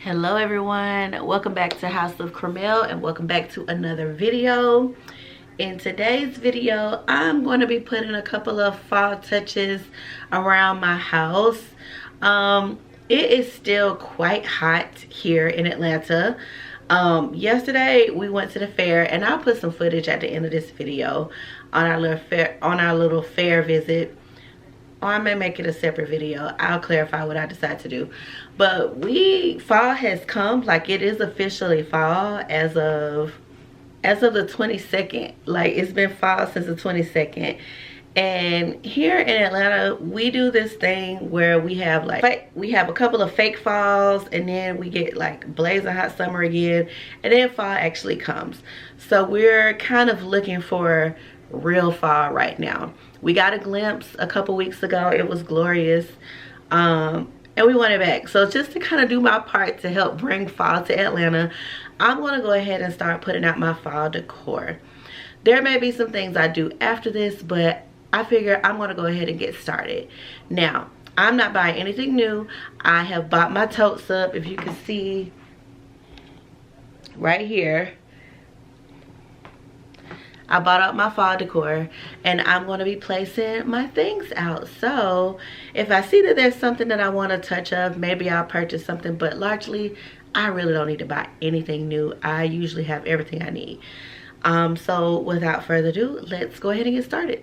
Hello everyone, welcome back to House of Cramel and welcome back to another video. In today's video, I'm going to be putting a couple of fall touches around my house. It is still quite hot here in Atlanta. Yesterday we went to the fair, and I'll put some footage at the end of this video on our little fair visit. Or I may make it a separate video. I'll clarify what I decide to do. But fall has come. Like, it is officially fall as of the 22nd. Like, it's been fall since the 22nd. And here in Atlanta, we do this thing where we have a couple of fake falls, and then we get like blazing hot summer again, and then fall actually comes. So we're kind of looking for real fall right now. We got a glimpse a couple weeks ago. It was glorious, and we want it back. So just to kind of do my part to help bring fall to Atlanta, I'm going to go ahead and start putting out my fall decor. There may be some things I do after this, but I figure I'm going to go ahead and get started. Now, I'm not buying anything new. I have bought my totes up, if you can see right here. I bought up my fall decor, and I'm going to be placing my things out. So if I see that there's something that I want to touch up, maybe I'll purchase something, but largely I really don't need to buy anything new. I usually have everything I need. So without further ado, let's go ahead and get started.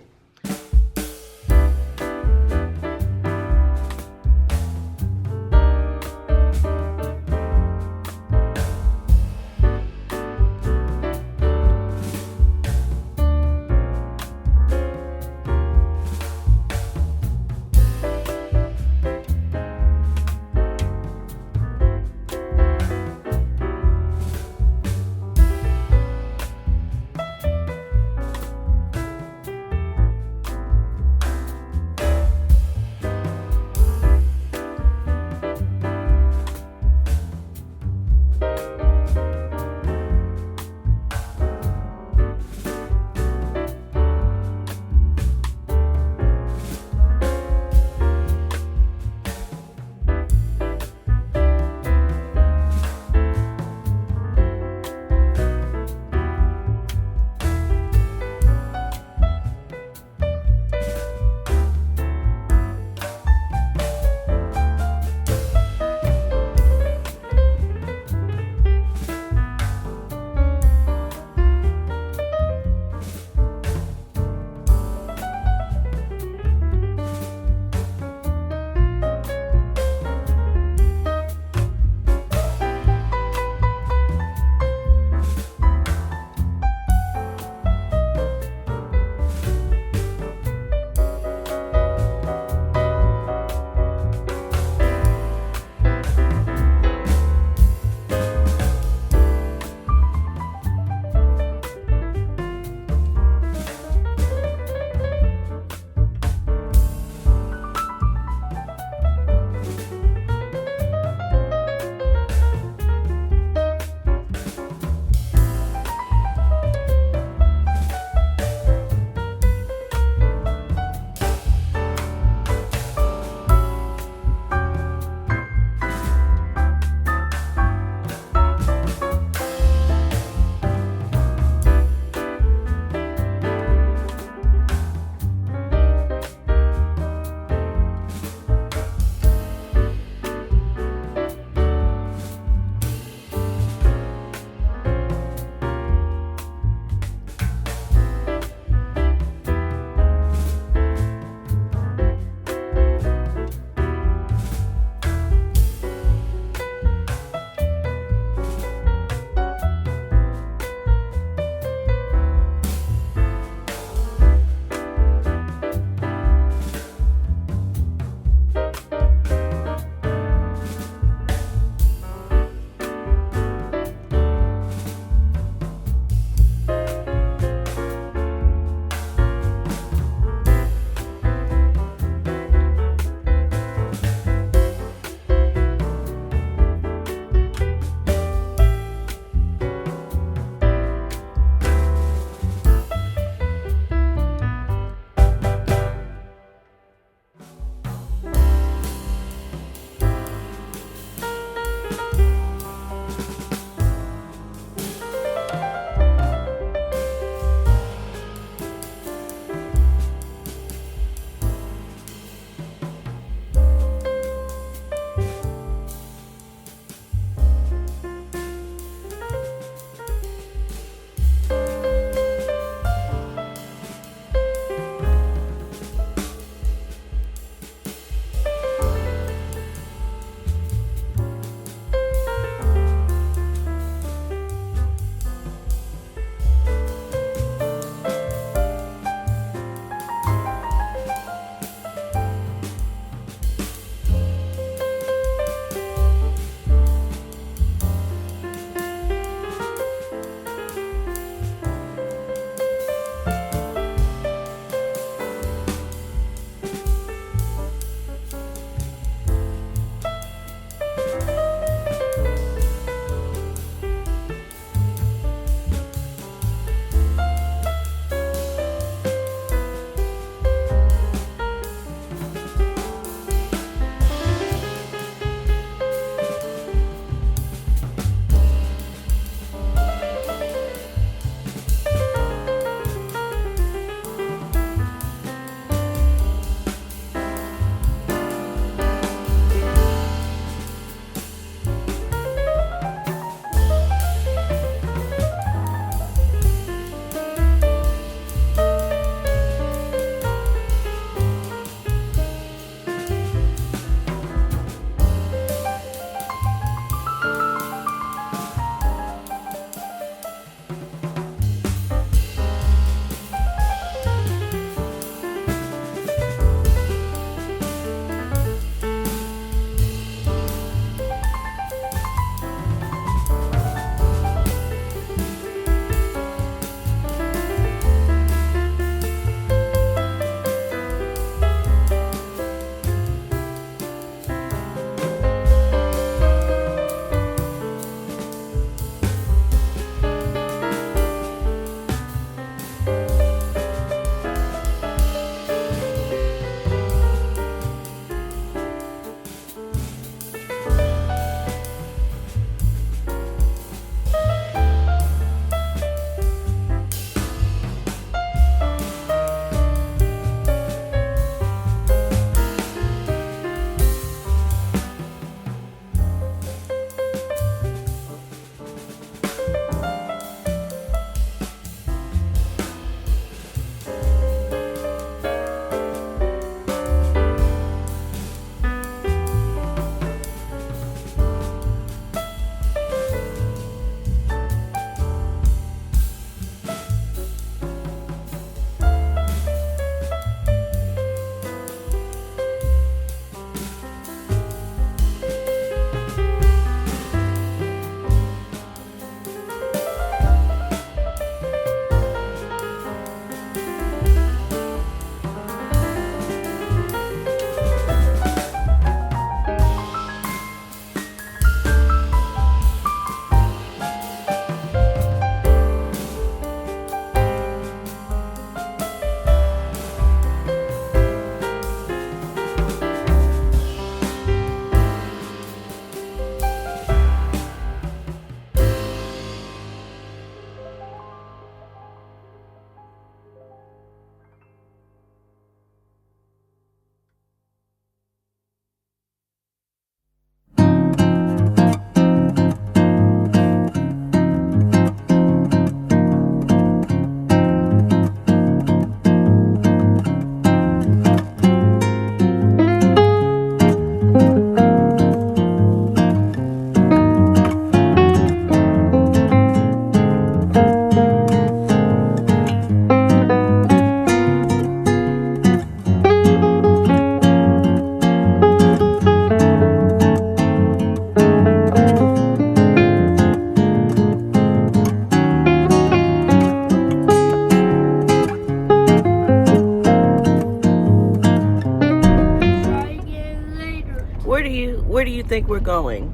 where do you think we're going?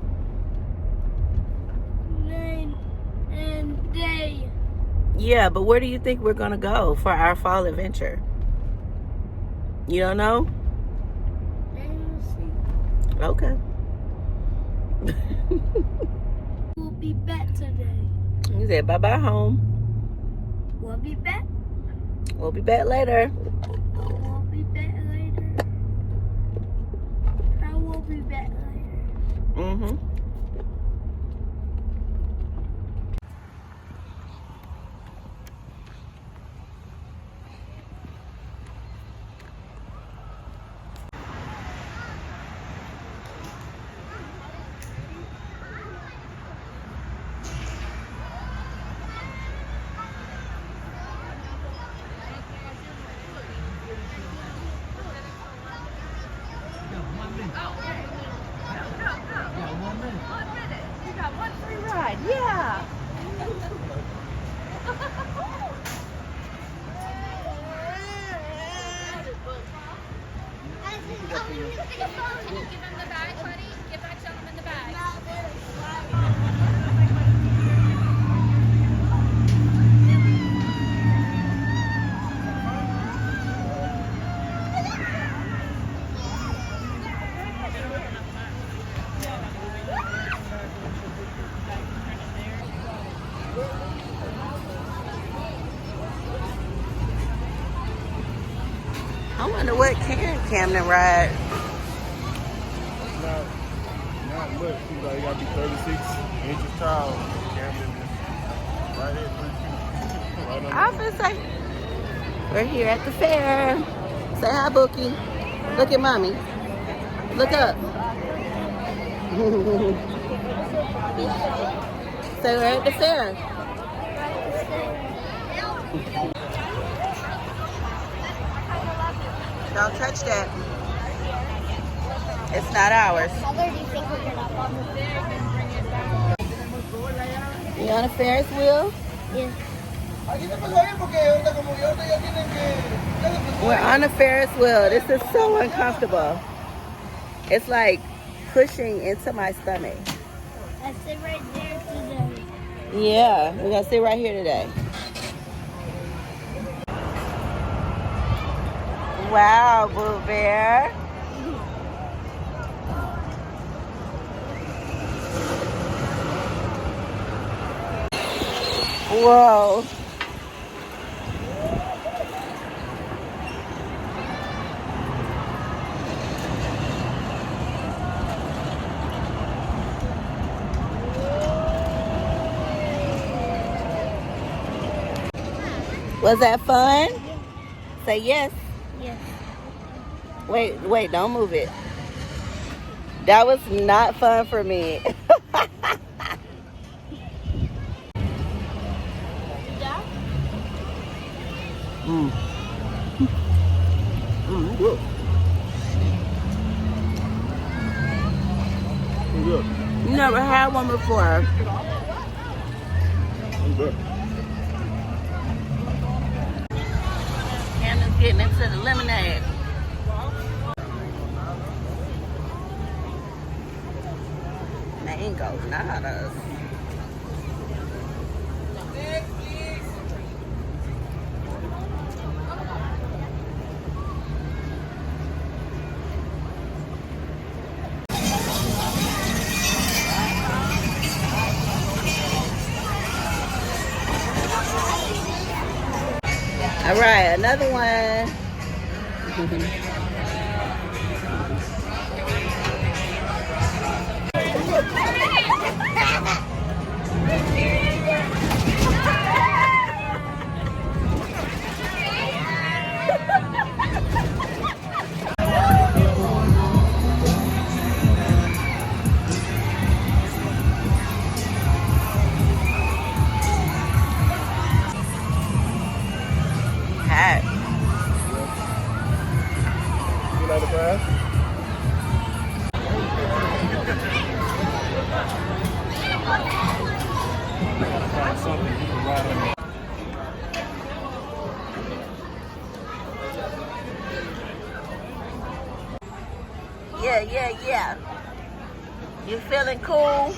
Night and day. Yeah, but where do you think we're gonna go for our fall adventure? You don't know? Okay. We'll be back today. You said bye-bye home. We'll be back. We'll be back later. We'll be back later. I will be back later. Mm-hmm. Yeah. Give him the bag, buddy. Give that gentleman the bag. I wonder what Camden ride. Not much. You know, you gotta be 36 inches tall. Camden is right at 3 feet. Right on I was gonna say, we're here at the fair. Say hi, Bookie. Look at mommy. Look up. So we're at the fair. Don't touch that. It's not ours. You on a Ferris wheel? Yes. We're on a Ferris wheel. This is so uncomfortable. It's like pushing into my stomach. I sit right there today. Yeah, we're gonna sit right here today. Wow, Boo Bear. Whoa. Was that fun? Say yes. Yes. Wait, don't move it. That was not fun for me. Mm. Good. Good. Never had one before. Good. Camden's getting into the lemonade. Mango nadas. All right, another one. Hat. You like the prize? Find something you can ride on. Yeah. You feeling cool?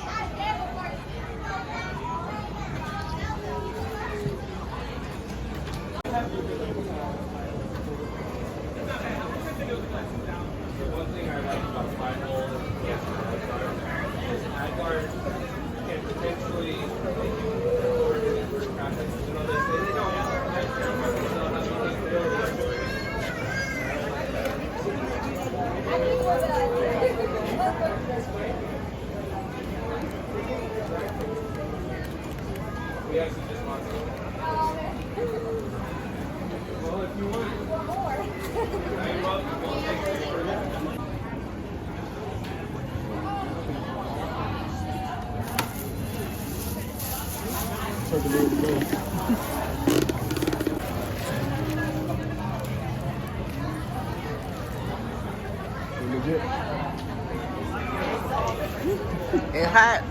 Take a little bit. Legit. It's hot.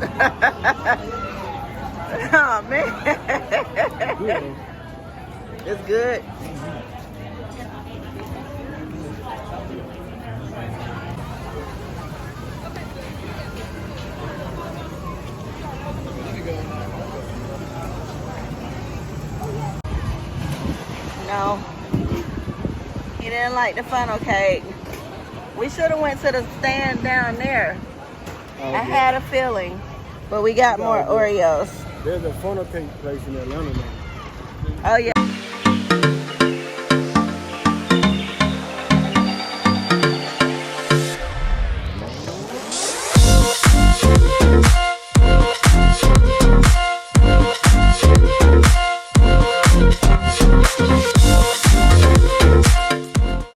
Oh man. Good. It's good. No, he didn't like the funnel cake. We should have went to the stand down there. Oh, I had a feeling, but we got more Oreos. There's a funnel cake place in Atlanta now. Oh yeah.